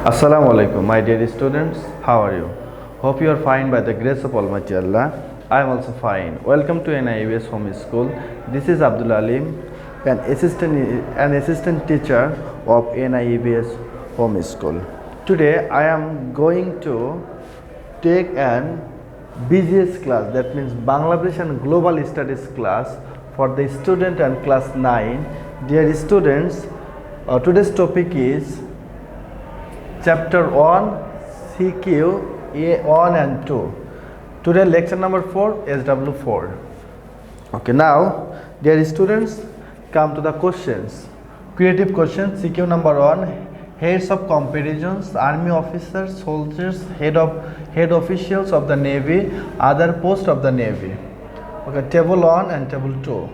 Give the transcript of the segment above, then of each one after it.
Assalamu alaikum, my dear students. How are you? Hope you are fine by the grace of Almighty Allah. I am also fine. Welcome to NIUS Home School. This is Abdul Alim, an assistant teacher of NIUS Home School. Today I am going to take an BGS class, that means Bangladesh and Global Studies class for the student and class 9. Dear students, today's topic is Chapter-1 CQ A1 and 2. Today lecture number 4 SW4. Okay, now dear students, come to the questions. Creative questions. CQ number 1. Heads of comparisons, army officers, soldiers, head officials of the navy, other posts of the navy. Okay, table 1 and table 2.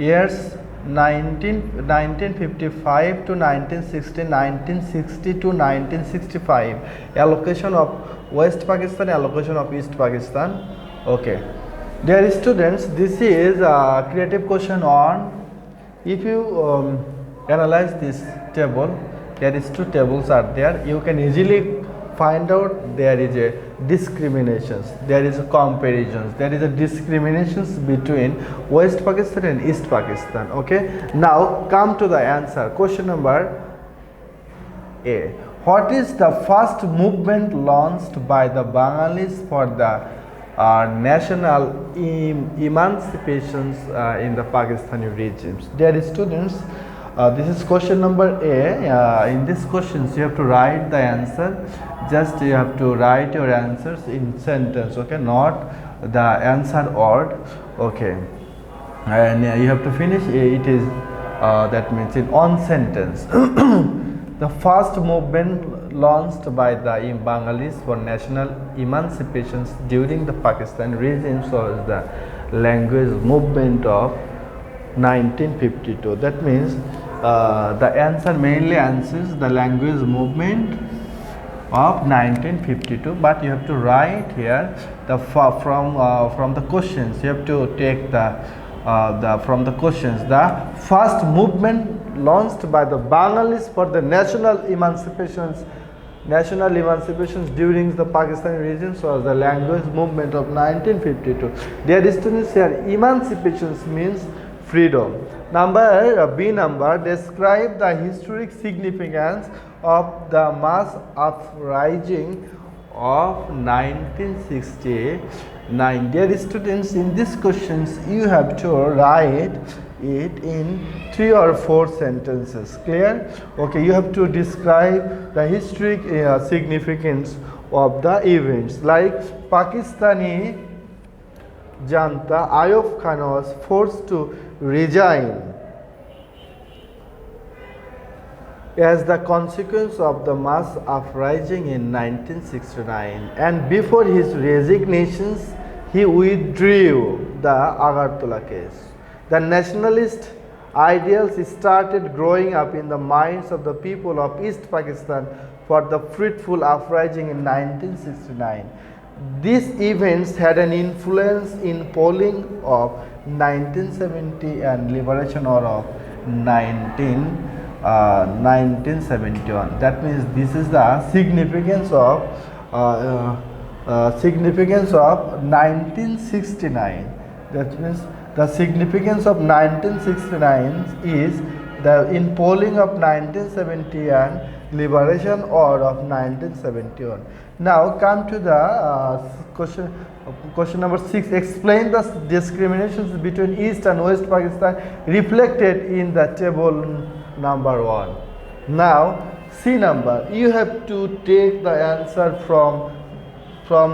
Years 1955 to 1960, 1960 to 1965. Allocation of West Pakistan, allocation of East Pakistan. Okay, dear students, this is a creative question on, if you analyze this table, there is two tables are there. You can easily find out there is a discriminations, there is a comparisons, there is a discriminations between West Pakistan and East Pakistan. Okay, now come to the answer. Question number A. What is the first movement launched by the Bengalis for the national emancipations in the Pakistani regimes? Dear students, this is question number A. In this questions you have to write the answer. Just you have to write your answers in sentence, okay, not the answer word, okay, and you have to finish it is that means in one sentence. The first movement launched by the Bengalis for national emancipations during the Pakistan regime was the language movement of 1952. That means the answer mainly answers the language movement of 1952, but you have to write here the from the questions. You have to take the from the questions, the first movement launched by the Bengalis for the national emancipations during the Pakistani regimes was the language movement of 1952. Dear students, here emancipations means freedom. Number B number, describe the historic significance of the mass uprising of 1969. Dear students, in these questions you have to write it in 3 or 4 sentences. Clear? Okay, you have to describe the historic significance of the events, like Pakistani Janta Ayub Khan was forced to resign as the consequence of the mass uprising in 1969, and before his resignations he withdrew the Agartala case. The nationalist ideals started growing up in the minds of the people of East Pakistan for the fruitful uprising in 1969. These events had an influence in polling of 1970 and liberation war of 1971. That means this is the significance of 1969. That means the significance of 1969 is the in polling of 1970 and liberation war of 1971. Now come to the question number 6. Explain the discriminations between East and West Pakistan reflected in the table number 1. Now C number, you have to take the answer from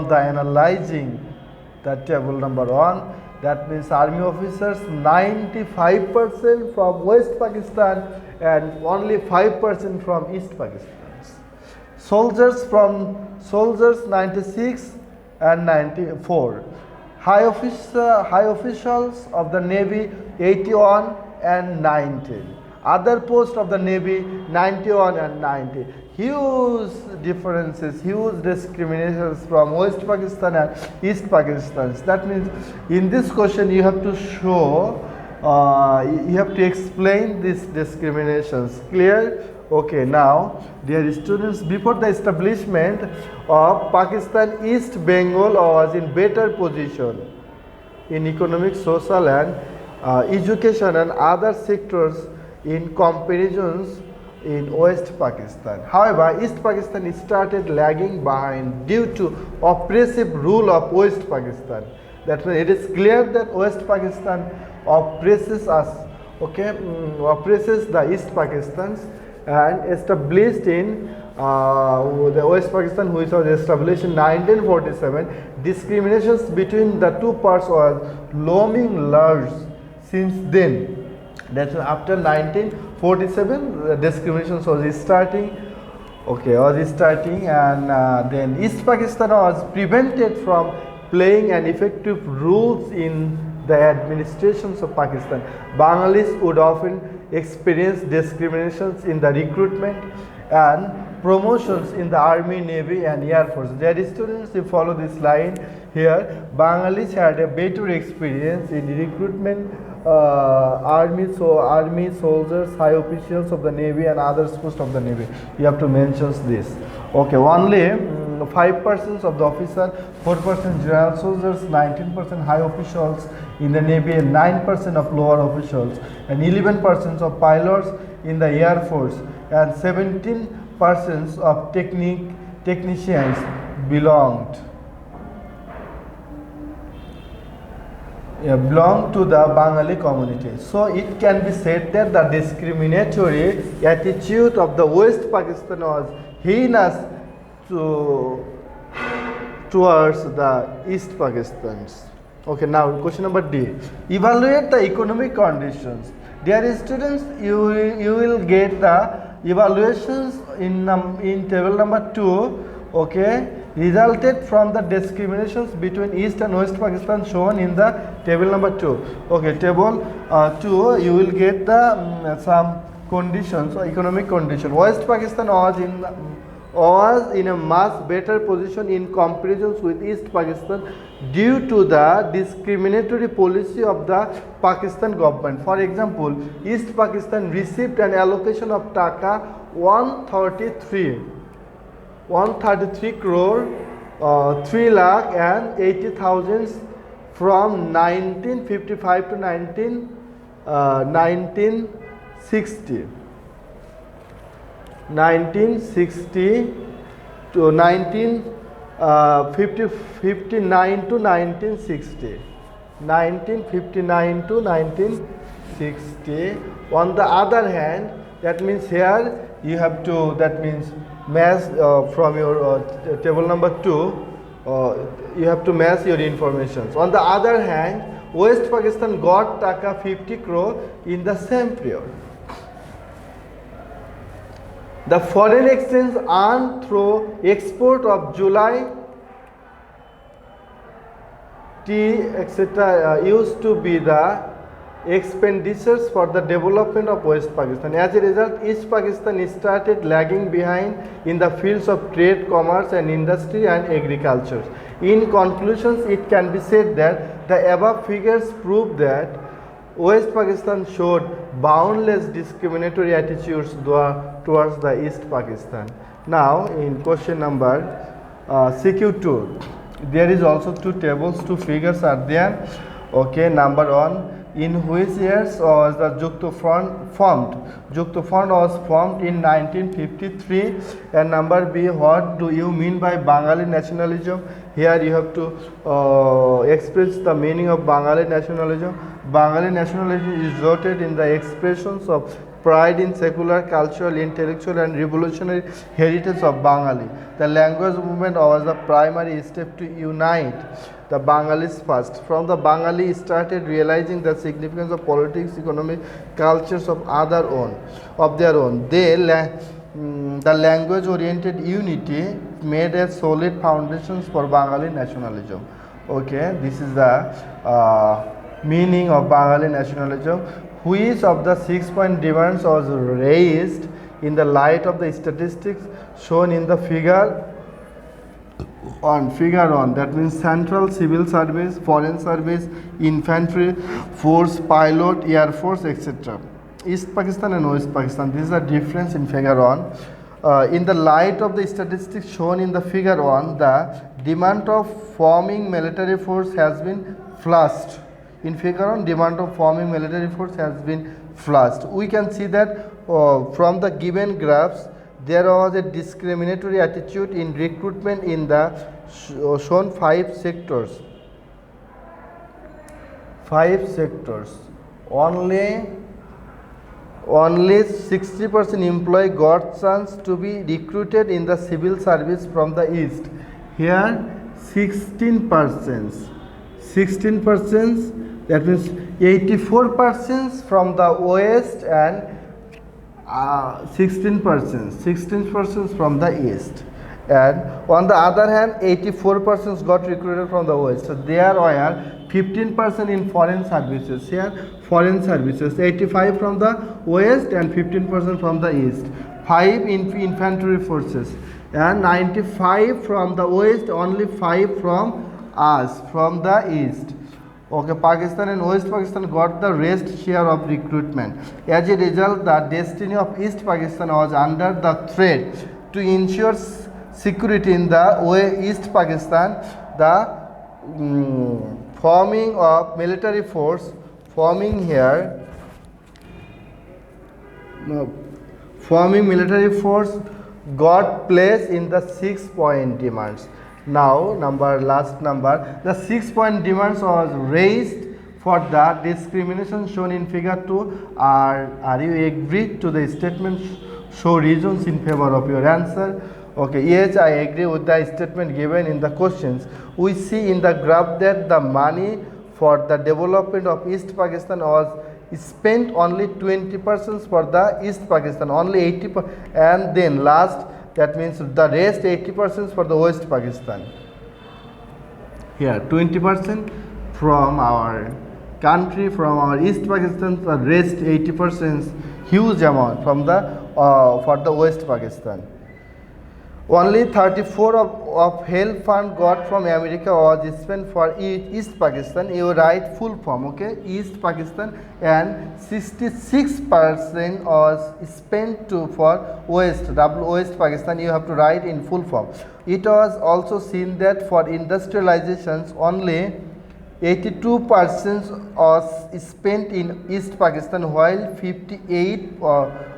the analyzing the table number 1. That means army officers 95% from West Pakistan and only 5% from East Pakistan. Soldiers 96 and 94. High officials of the Navy 81 and 19. Other posts of the Navy 91 and 90. Huge differences, huge discriminations from West Pakistan and East Pakistan. That means in this question you have to show, you have to explain these discriminations. Clear? Okay, now dear students, before the establishment of Pakistan, East Bengal was in better position in economic, social and education and other sectors in comparisons in West Pakistan. However, East Pakistan started lagging behind due to oppressive rule of West Pakistan. That means it is clear that West Pakistan oppresses us, okay, oppresses the East Pakistans, and established in the West Pakistan, which was established in 1947. Discriminations between the two parts was looming large since then. That's after 1947, discriminations was starting. Okay, was starting, and then East Pakistan was prevented from playing an effective roles in the administrations of Pakistan. Bengalis would often experience discriminations in the recruitment and promotions in the army, navy and air force. Dear students, you follow this line here. Bengalis had a better experience in recruitment, army soldiers, high officials of the navy and others posts of the navy. You have to mention this. Okay, only 5% of the officer, 4% general soldiers, 19% high officials in the navy and 9% of lower officials and 11% of pilots in the air force and 17% of technicians belong to the Bengali community. So it can be said that the discriminatory attitude of the West Pakistan was heinous towards the East Pakistans. Okay, now question number D. Evaluate the economic conditions. Dear students, you will get the evaluations in table number 2. Okay, resulted from the discriminations between East and West Pakistan shown in the table number 2. Okay, table 2, you will get the some conditions or economic condition. West Pakistan was in a much better position in comparisons with East Pakistan due to the discriminatory policy of the Pakistan government. For example, East Pakistan received an allocation of taka 133 crore 3,80,000 from 1955 to 1960 to 1959 to 1960. 1959 to 1960. On the other hand, that means here you have to, that means match from your table number 2, you have to match your information. On the other hand, West Pakistan got taka 50 crore in the same period. The foreign exchange earned through export of July, tea, etc. Used to be the expenditures for the development of West Pakistan. As a result, East Pakistan started lagging behind in the fields of trade, commerce and industry and agriculture. In conclusions, it can be said that the above figures prove that West Pakistan showed boundless discriminatory attitudes towards the East Pakistan. Now, in question number CQ2, there is also two tables, two figures are there. Okay, number 1. In which years was the Jukto Front formed? Jukto Front was formed in 1953. And number B, what do you mean by Bengali nationalism? Here you have to express the meaning of Bengali nationalism. Bengali nationalism is rooted in the expressions of pride in secular, cultural, intellectual and revolutionary heritage of Bengali. The language movement was the primary step to unite the Bengalis first. From the Bengali started realizing the significance of politics, economic, cultures of their own. The language-oriented unity made a solid foundations for Bengali nationalism. Okay, this is the meaning of Bengali nationalism. Which of the 6-point demands was raised in the light of the statistics shown in the figure on? That means central civil service, foreign service, infantry force, pilot, air force, etc. East Pakistan and West Pakistan. This is the difference in figure 1. In the light of the statistics shown in the figure 1, the demand of forming military force has been flushed. In figure 1, demand of forming military force has been flushed. We can see that from the given graphs, there was a discriminatory attitude in recruitment in the shown 5 sectors. 5 sectors. Only 60% employee got chance to be recruited in the civil service from the east. Here 16%. 16%, that means 84% from the west and 16% from the east. And on the other hand, 84% got recruited from the west. So there were 15% in foreign services. Here foreign services, 85 from the west and 15% from the east. 5 in infantry forces and 95 from the west, only 5 from us, from the east. Okay, Pakistan and West Pakistan got the rest share of recruitment. As a result, the destiny of East Pakistan was under the threat. To ensure security in the East Pakistan, the forming of military force, forming military force got placed in the 6-point demands. Now, last number, the 6-point demands was raised for the discrimination shown in figure 2. Are you agreed to the statement? Show reasons in favor of your answer. Okay, yes, I agree with the statement given in the questions. We see in the graph that the money for the development of East Pakistan was spent only 20% for the East Pakistan, only 80%, and then last, that means the rest 80% for the West Pakistan. Here 20% from our country, from our East Pakistan, the rest 80%, huge amount from the for the West Pakistan. Only 34 of help fund got from America was spent for East Pakistan. You write full form, okay? East Pakistan, and 66% was spent for West Pakistan. You have to write in full form. It was also seen that for industrializations only 82% was spent in East Pakistan, while 58%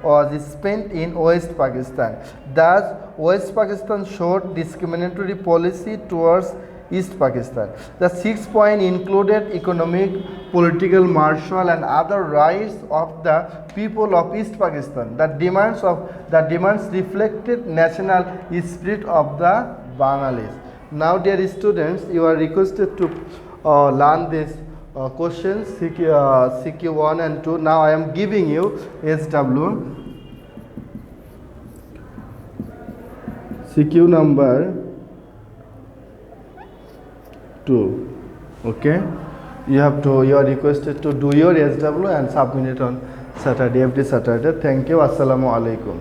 was spent in West Pakistan. Thus, West Pakistan showed discriminatory policy towards East Pakistan. The 6 point included economic, political, martial and other rights of the people of East Pakistan. The demands reflected national spirit of the Bengalis. Now, dear students, you are requested to learn these questions, CQ1 and 2. Now I am giving you SW, CQ number 2. Okay, you are requested to do your SW and submit it on Saturday, every Saturday. Thank you. Assalamu alaikum.